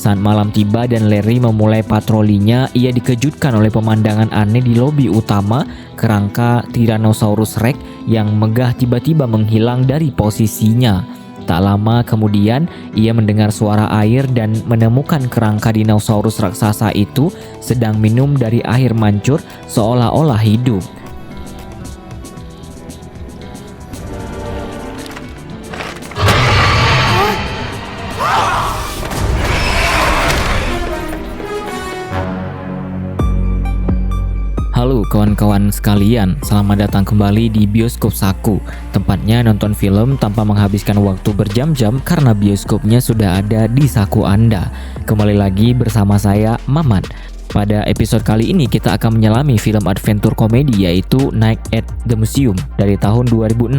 Saat malam tiba dan Larry memulai patrolinya, ia dikejutkan oleh pemandangan aneh di lobi utama. Kerangka Tyrannosaurus Rex yang megah tiba-tiba menghilang dari posisinya. Tak lama kemudian, ia mendengar suara air dan menemukan kerangka dinosaurus raksasa itu sedang minum dari air mancur seolah-olah hidup. Halo kawan-kawan sekalian, selamat datang kembali di Bioskop Saku. Tempatnya nonton film tanpa menghabiskan waktu berjam-jam karena bioskopnya sudah ada di saku Anda. Kembali lagi bersama saya, Mamat. Pada episode kali ini kita akan menyelami film adventure komedi yaitu Night at the Museum dari tahun 2006.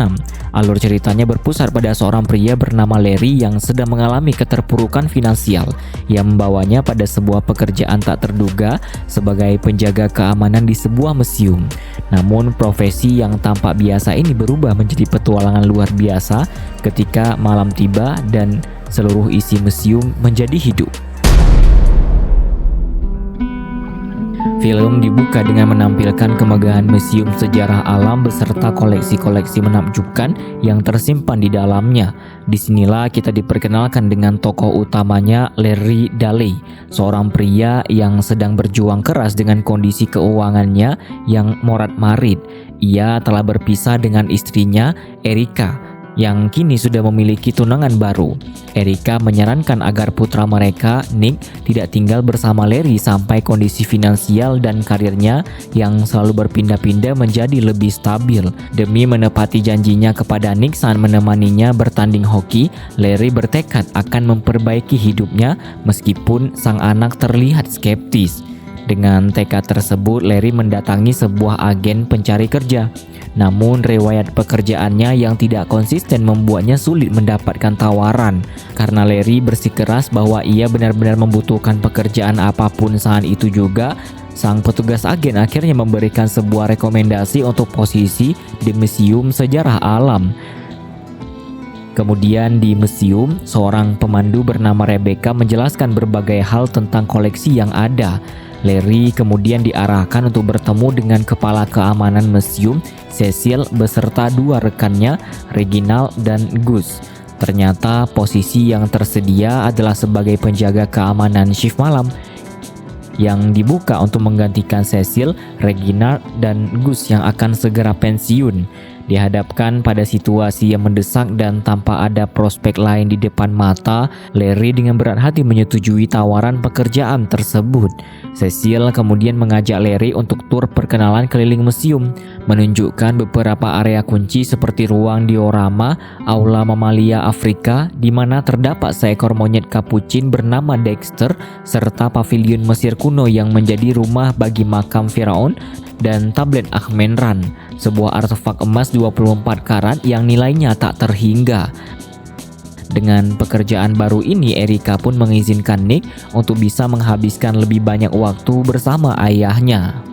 Alur ceritanya berpusat pada seorang pria bernama Larry yang sedang mengalami keterpurukan finansial yang membawanya pada sebuah pekerjaan tak terduga sebagai penjaga keamanan di sebuah museum. Namun profesi yang tampak biasa ini berubah menjadi petualangan luar biasa ketika malam tiba dan seluruh isi museum menjadi hidup. Film dibuka dengan menampilkan kemegahan museum sejarah alam beserta koleksi-koleksi menakjubkan yang tersimpan di dalamnya. Disinilah kita diperkenalkan dengan tokoh utamanya Larry Daley, seorang pria yang sedang berjuang keras dengan kondisi keuangannya yang morat-marit. Ia telah berpisah dengan istrinya, Erica, yang kini sudah memiliki tunangan baru. Erica menyarankan agar putra mereka, Nick, tidak tinggal bersama Larry sampai kondisi finansial dan karirnya yang selalu berpindah-pindah menjadi lebih stabil. Demi menepati janjinya kepada Nick saat menemaninya bertanding hoki, Larry bertekad akan memperbaiki hidupnya meskipun sang anak terlihat skeptis. Dengan tekad tersebut, Larry mendatangi sebuah agen pencari kerja. Namun riwayat pekerjaannya yang tidak konsisten membuatnya sulit mendapatkan tawaran. Karena Larry bersikeras bahwa ia benar-benar membutuhkan pekerjaan apapun saat itu juga, sang petugas agen akhirnya memberikan sebuah rekomendasi untuk posisi di Museum Sejarah Alam. Kemudian di museum, seorang pemandu bernama Rebecca menjelaskan berbagai hal tentang koleksi yang ada. Larry kemudian diarahkan untuk bertemu dengan kepala keamanan museum, Cecil, beserta dua rekannya, Reginald dan Gus. Ternyata posisi yang tersedia adalah sebagai penjaga keamanan shift malam yang dibuka untuk menggantikan Cecil, Reginald, dan Gus yang akan segera pensiun. Dihadapkan pada situasi yang mendesak dan tanpa ada prospek lain di depan mata, Larry dengan berat hati menyetujui tawaran pekerjaan tersebut. Cecil kemudian mengajak Larry untuk tur perkenalan keliling museum, menunjukkan beberapa area kunci seperti ruang diorama, aula mamalia Afrika di mana terdapat seekor monyet kapucin bernama Dexter, serta pavilion Mesir kuno yang menjadi rumah bagi makam Firaun, dan tablet Ahmenran, sebuah artefak emas 24 karat yang nilainya tak terhingga. Dengan pekerjaan baru ini, Erica pun mengizinkan Nick untuk bisa menghabiskan lebih banyak waktu bersama ayahnya.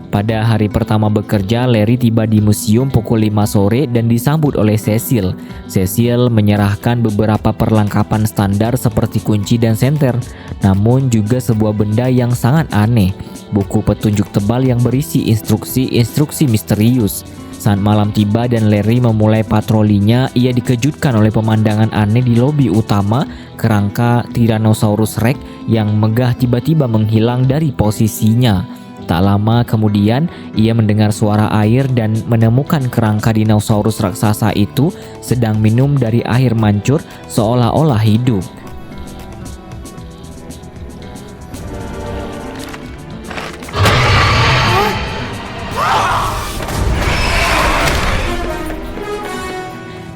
Pada hari pertama bekerja, Larry tiba di museum pukul 5 sore dan disambut oleh Cecil. Cecil menyerahkan beberapa perlengkapan standar seperti kunci dan senter, namun juga sebuah benda yang sangat aneh, buku petunjuk tebal yang berisi instruksi-instruksi misterius. Saat malam tiba dan Larry memulai patrolinya, ia dikejutkan oleh pemandangan aneh di lobi utama. Kerangka Tyrannosaurus Rex yang megah tiba-tiba menghilang dari posisinya. Tak lama kemudian, ia mendengar suara air dan menemukan kerangka dinosaurus raksasa itu sedang minum dari air mancur seolah-olah hidup.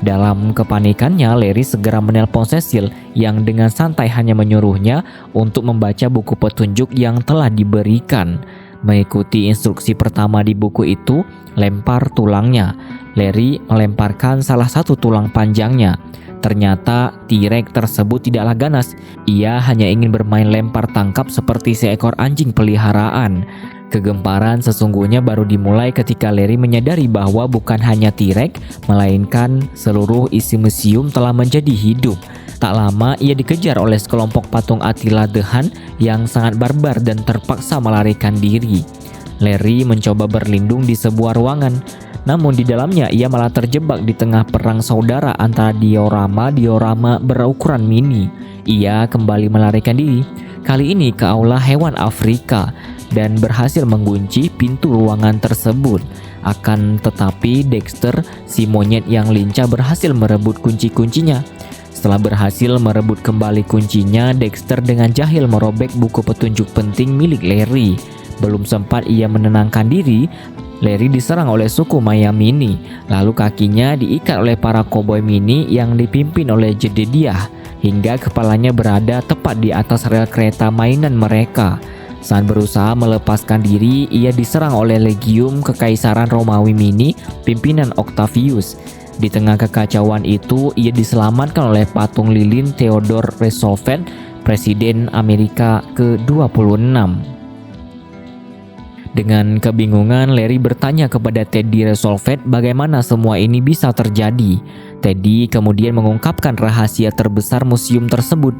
Dalam kepanikannya, Larry segera menelpon Cecil yang dengan santai hanya menyuruhnya untuk membaca buku petunjuk yang telah diberikan. Mengikuti instruksi pertama di buku itu, lempar tulangnya. Larry melemparkan salah satu tulang panjangnya. Ternyata T-Rex tersebut tidaklah ganas. Ia hanya ingin bermain lempar tangkap seperti seekor anjing peliharaan. Kegemparan sesungguhnya baru dimulai ketika Larry menyadari bahwa bukan hanya T-Rex, melainkan seluruh isi museum telah menjadi hidup. Tak lama ia dikejar oleh sekelompok patung Attila the Hun yang sangat barbar dan terpaksa melarikan diri. Larry mencoba berlindung di sebuah ruangan, namun di dalamnya ia malah terjebak di tengah perang saudara antara diorama berukuran mini. Ia kembali melarikan diri, kali ini ke aula hewan Afrika, dan berhasil mengunci pintu ruangan tersebut. Akan tetapi Dexter, si monyet yang lincah, berhasil merebut kunci-kuncinya. Setelah berhasil merebut kembali kuncinya, Dexter dengan jahil merobek buku petunjuk penting milik Larry. Belum sempat ia menenangkan diri, Larry diserang oleh suku Maya Mini. Lalu kakinya diikat oleh para koboi mini yang dipimpin oleh Jedediah, hingga kepalanya berada tepat di atas rel kereta mainan mereka. Saat berusaha melepaskan diri, ia diserang oleh Legium Kekaisaran Romawi Mini pimpinan Octavius. Di tengah kekacauan itu, ia diselamatkan oleh patung lilin Theodore Roosevelt, Presiden Amerika ke-26. Dengan kebingungan, Larry bertanya kepada Teddy Roosevelt bagaimana semua ini bisa terjadi. Teddy kemudian mengungkapkan rahasia terbesar museum tersebut.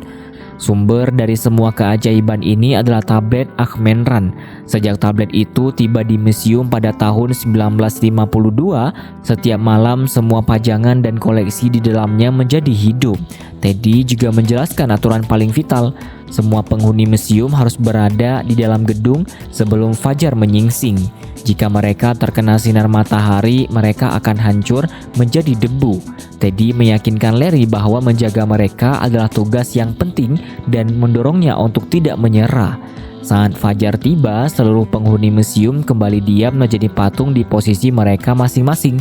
Sumber dari semua keajaiban ini adalah tablet Ahmenran. Sejak tablet itu tiba di museum pada tahun 1952, setiap malam semua pajangan dan koleksi di dalamnya menjadi hidup. Teddy juga menjelaskan aturan paling vital. Semua penghuni museum harus berada di dalam gedung sebelum fajar menyingsing. Jika mereka terkena sinar matahari, mereka akan hancur menjadi debu. Teddy meyakinkan Larry bahwa menjaga mereka adalah tugas yang penting dan mendorongnya untuk tidak menyerah. Saat fajar tiba, seluruh penghuni museum kembali diam menjadi patung di posisi mereka masing-masing.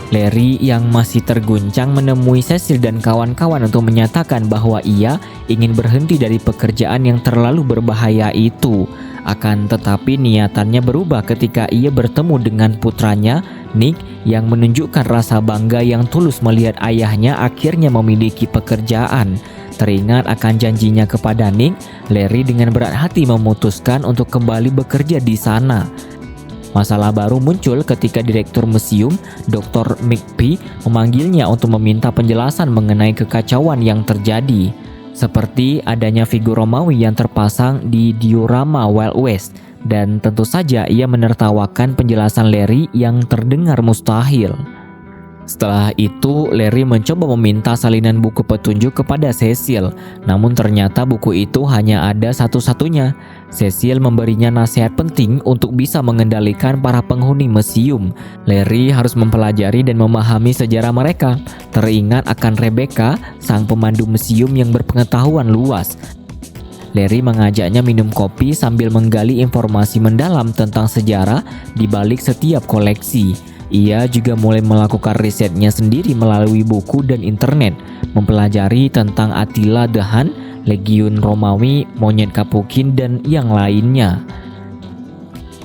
Larry yang masih terguncang menemui Cecil dan kawan-kawan untuk menyatakan bahwa ia ingin berhenti dari pekerjaan yang terlalu berbahaya itu. Akan tetapi niatannya berubah ketika ia bertemu dengan putranya, Nick, yang menunjukkan rasa bangga yang tulus melihat ayahnya akhirnya memiliki pekerjaan. Teringat akan janjinya kepada Nick, Larry dengan berat hati memutuskan untuk kembali bekerja di sana. Masalah baru muncul ketika Direktur Museum, Dr. McPhee, memanggilnya untuk meminta penjelasan mengenai kekacauan yang terjadi, seperti adanya figur Romawi yang terpasang di diorama Wild West, dan tentu saja ia menertawakan penjelasan Larry yang terdengar mustahil. Setelah itu, Larry mencoba meminta salinan buku petunjuk kepada Cecil, namun ternyata buku itu hanya ada satu-satunya. Cecil memberinya nasihat penting untuk bisa mengendalikan para penghuni museum. Larry harus mempelajari dan memahami sejarah mereka, teringat akan Rebecca, sang pemandu museum yang berpengetahuan luas. Larry mengajaknya minum kopi sambil menggali informasi mendalam tentang sejarah di balik setiap koleksi. Ia juga mulai melakukan risetnya sendiri melalui buku dan internet, mempelajari tentang Attila the Hun, Legiun Romawi, monyet Kapukin, dan yang lainnya.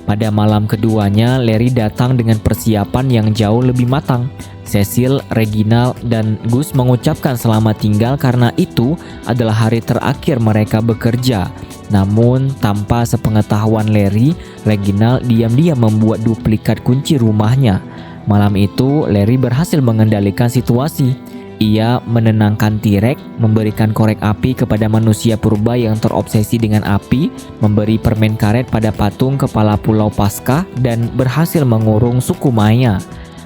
Pada malam keduanya, Larry datang dengan persiapan yang jauh lebih matang. Cecil, Reginald, dan Gus mengucapkan selamat tinggal karena itu adalah hari terakhir mereka bekerja. Namun, tanpa sepengetahuan Larry, Reginald diam-diam membuat duplikat kunci rumahnya. Malam itu, Larry berhasil mengendalikan situasi. Ia menenangkan T-Rex, memberikan korek api kepada manusia purba yang terobsesi dengan api, memberi permen karet pada patung kepala Pulau Paskah, dan berhasil mengurung suku Maya.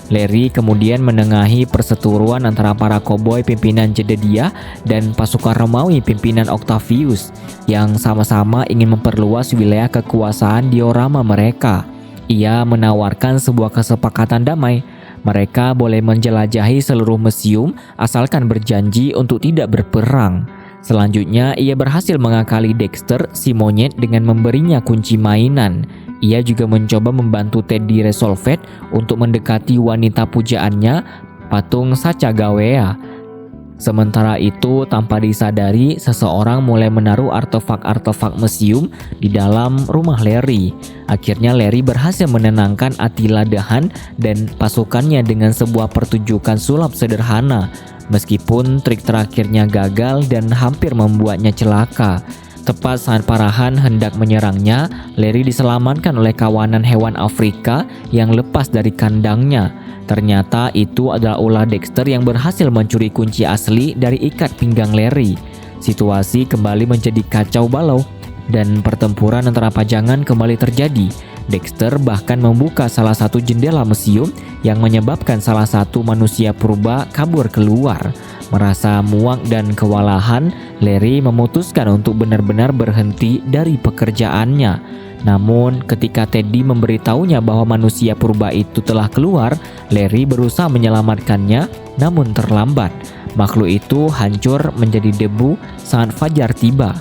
Larry kemudian menengahi perseteruan antara para koboi pimpinan Jedediah dan pasukan Romawi pimpinan Octavius yang sama-sama ingin memperluas wilayah kekuasaan diorama mereka. Ia menawarkan sebuah kesepakatan damai. Mereka boleh menjelajahi seluruh museum asalkan berjanji untuk tidak berperang. Selanjutnya, ia berhasil mengakali Dexter, si monyet, dengan memberinya kunci mainan. Ia juga mencoba membantu Teddy Roosevelt untuk mendekati wanita pujaannya, patung Sacha Gawea. Sementara itu, tanpa disadari, seseorang mulai menaruh artefak-artefak museum di dalam rumah Larry. Akhirnya Larry berhasil menenangkan Attila the Hun dan pasukannya dengan sebuah pertunjukan sulap sederhana. Meskipun trik terakhirnya gagal dan hampir membuatnya celaka. Tepat saat para Han hendak menyerangnya, Larry diselamatkan oleh kawanan hewan Afrika yang lepas dari kandangnya. Ternyata itu adalah ulah Dexter yang berhasil mencuri kunci asli dari ikat pinggang Larry. Situasi kembali menjadi kacau balau dan pertempuran antara pajangan kembali terjadi. Dexter bahkan membuka salah satu jendela museum yang menyebabkan salah satu manusia purba kabur keluar. Merasa muak dan kewalahan, Larry memutuskan untuk benar-benar berhenti dari pekerjaannya. Namun, ketika Teddy memberitahunya bahwa manusia purba itu telah keluar, Larry berusaha menyelamatkannya, namun terlambat. Makhluk itu hancur menjadi debu saat fajar tiba.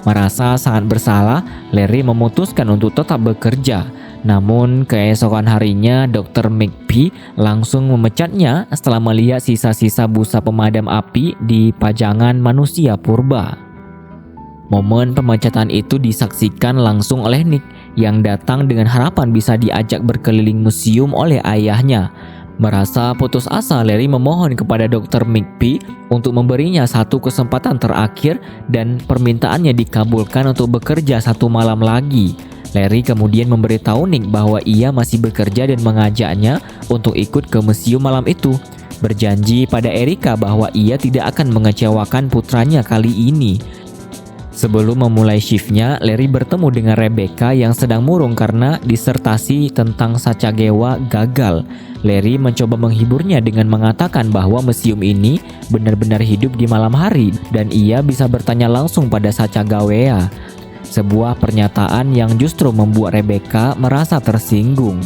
Merasa sangat bersalah, Larry memutuskan untuk tetap bekerja. Namun keesokan harinya Dr. McPhee langsung memecatnya setelah melihat sisa-sisa busa pemadam api di pajangan manusia purba. Momen pemecatan itu disaksikan langsung oleh Nick yang datang dengan harapan bisa diajak berkeliling museum oleh ayahnya. Merasa putus asa, Larry memohon kepada Dr. McPhee untuk memberinya satu kesempatan terakhir dan permintaannya dikabulkan untuk bekerja satu malam lagi. Larry kemudian memberitahu Nick bahwa ia masih bekerja dan mengajaknya untuk ikut ke museum malam itu. Berjanji pada Erika bahwa ia tidak akan mengecewakan putranya kali ini. Sebelum memulai shiftnya, Larry bertemu dengan Rebecca yang sedang murung karena disertasi tentang Sacagawea gagal. Larry mencoba menghiburnya dengan mengatakan bahwa museum ini benar-benar hidup di malam hari dan ia bisa bertanya langsung pada Sacagawea. Sebuah pernyataan yang justru membuat Rebecca merasa tersinggung.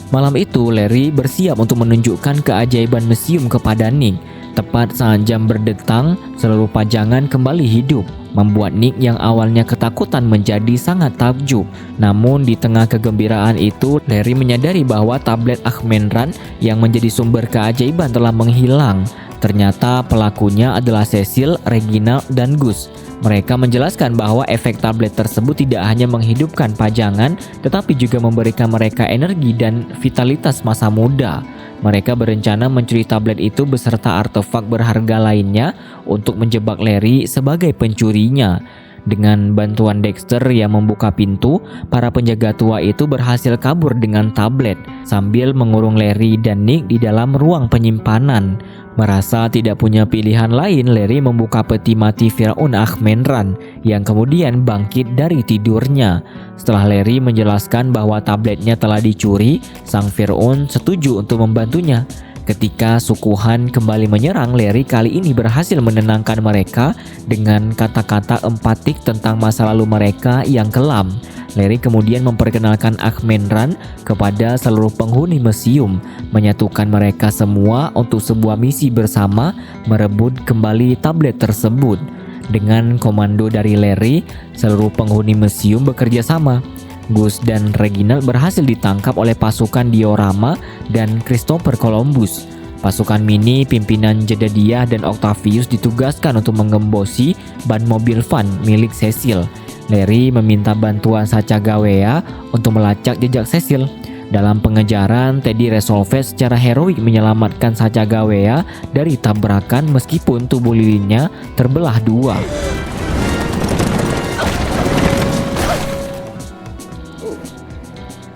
Malam itu, Larry bersiap untuk menunjukkan keajaiban museum kepada Nick. Tepat saat jam berdentang, seluruh pajangan kembali hidup, membuat Nick yang awalnya ketakutan menjadi sangat takjub. Namun di tengah kegembiraan itu, Larry menyadari bahwa tablet Ahmenran yang menjadi sumber keajaiban telah menghilang. Ternyata pelakunya adalah Cecil, Reginald, dan Gus. Mereka menjelaskan bahwa efek tablet tersebut tidak hanya menghidupkan pajangan, tetapi juga memberikan mereka energi dan vitalitas masa muda. Mereka berencana mencuri tablet itu beserta artefak berharga lainnya untuk menjebak Larry sebagai pencurinya. Dengan bantuan Dexter yang membuka pintu, para penjaga tua itu berhasil kabur dengan tablet sambil mengurung Larry dan Nick di dalam ruang penyimpanan. Merasa tidak punya pilihan lain, Larry membuka peti mati Firaun Ahmenran yang kemudian bangkit dari tidurnya. Setelah Larry menjelaskan bahwa tabletnya telah dicuri, sang Firaun setuju untuk membantunya. Ketika suku Han kembali menyerang, Larry kali ini berhasil menenangkan mereka dengan kata-kata empatik tentang masa lalu mereka yang kelam. Larry kemudian memperkenalkan Ahmenran kepada seluruh penghuni museum, menyatukan mereka semua untuk sebuah misi bersama merebut kembali tablet tersebut. Dengan komando dari Larry, seluruh penghuni museum bekerja sama. Gus dan Reginald berhasil ditangkap oleh pasukan Diorama dan Christopher Columbus. Pasukan mini pimpinan Jedediah dan Octavius ditugaskan untuk mengembosi ban mobil van milik Cecil. Larry meminta bantuan Sacagawea untuk melacak jejak Cecil. Dalam pengejaran, Teddy resolve secara heroik menyelamatkan Sacagawea dari tabrakan meskipun tubuh lilinnya terbelah dua.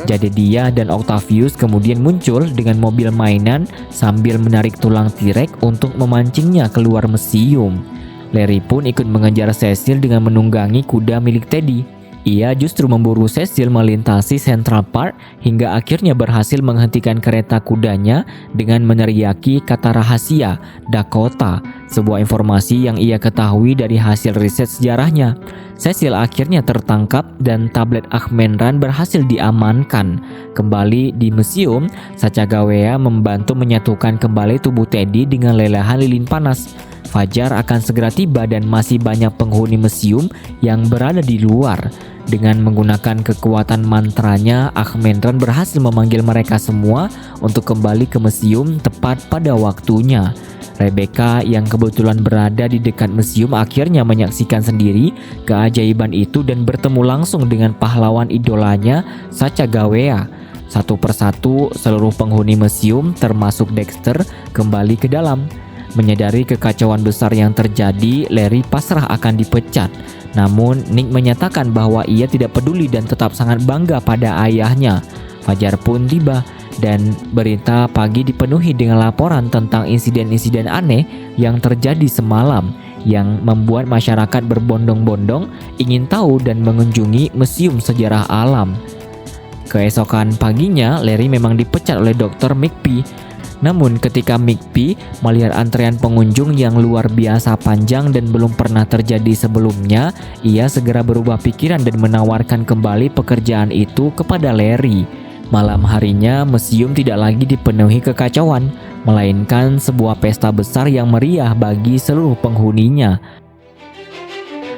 Jedediah dan Octavius kemudian muncul dengan mobil mainan sambil menarik tulang T-Rex untuk memancingnya keluar museum. Larry pun ikut mengejar Cecil dengan menunggangi kuda milik Teddy. Ia justru memburu Cecil melintasi Central Park hingga akhirnya berhasil menghentikan kereta kudanya dengan meneriaki kata rahasia Dakota, sebuah informasi yang ia ketahui dari hasil riset sejarahnya. Cecil akhirnya tertangkap dan tablet Ahmenran berhasil diamankan. Kembali di museum, Sacagawea membantu menyatukan kembali tubuh Teddy dengan lelehan lilin panas. Fajar akan segera tiba dan masih banyak penghuni museum yang berada di luar. Dengan menggunakan kekuatan mantranya, Ahmendran berhasil memanggil mereka semua untuk kembali ke museum tepat pada waktunya. Rebecca yang kebetulan berada di dekat museum akhirnya menyaksikan sendiri keajaiban itu dan bertemu langsung dengan pahlawan idolanya, Sacagawea. Satu persatu seluruh penghuni museum termasuk Dexter kembali ke dalam. Menyadari kekacauan besar yang terjadi, Larry pasrah akan dipecat. Namun Nick menyatakan bahwa ia tidak peduli dan tetap sangat bangga pada ayahnya. Fajar pun tiba dan berita pagi dipenuhi dengan laporan tentang insiden-insiden aneh yang terjadi semalam yang membuat masyarakat berbondong-bondong ingin tahu dan mengunjungi Museum Sejarah Alam. Keesokan paginya, Larry memang dipecat oleh Dr. McPhee. Namun ketika McPhee melihat antrean pengunjung yang luar biasa panjang dan belum pernah terjadi sebelumnya, ia segera berubah pikiran dan menawarkan kembali pekerjaan itu kepada Larry. Malam harinya, museum tidak lagi dipenuhi kekacauan, melainkan sebuah pesta besar yang meriah bagi seluruh penghuninya.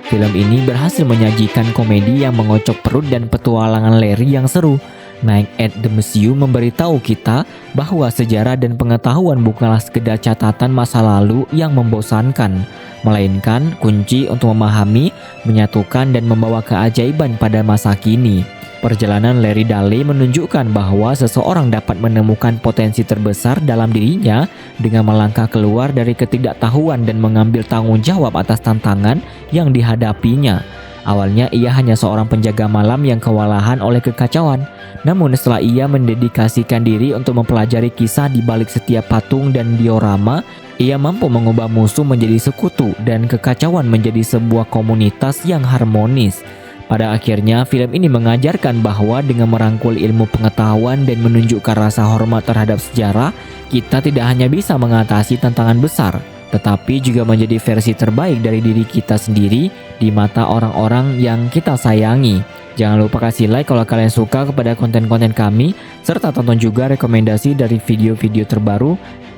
Film ini berhasil menyajikan komedi yang mengocok perut dan petualangan Larry yang seru. Night at the Museum memberitahu kita bahwa sejarah dan pengetahuan bukanlah sekedar catatan masa lalu yang membosankan, melainkan kunci untuk memahami, menyatukan dan membawa keajaiban pada masa kini. Perjalanan Larry Daley menunjukkan bahwa seseorang dapat menemukan potensi terbesar dalam dirinya dengan melangkah keluar dari ketidaktahuan dan mengambil tanggung jawab atas tantangan yang dihadapinya. Awalnya ia hanya seorang penjaga malam yang kewalahan oleh kekacauan. Namun setelah ia mendedikasikan diri untuk mempelajari kisah di balik setiap patung dan diorama, ia mampu mengubah musuh menjadi sekutu dan kekacauan menjadi sebuah komunitas yang harmonis. Pada akhirnya, film ini mengajarkan bahwa dengan merangkul ilmu pengetahuan dan menunjukkan rasa hormat terhadap sejarah, kita tidak hanya bisa mengatasi tantangan besar, tetapi juga menjadi versi terbaik dari diri kita sendiri di mata orang-orang yang kita sayangi. Jangan lupa kasih like kalau kalian suka kepada konten-konten kami, serta tonton juga rekomendasi dari video-video terbaru.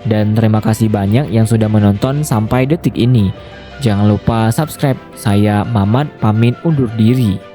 Dan terima kasih banyak yang sudah menonton sampai detik ini. Jangan lupa subscribe. Saya Mamat pamit undur diri.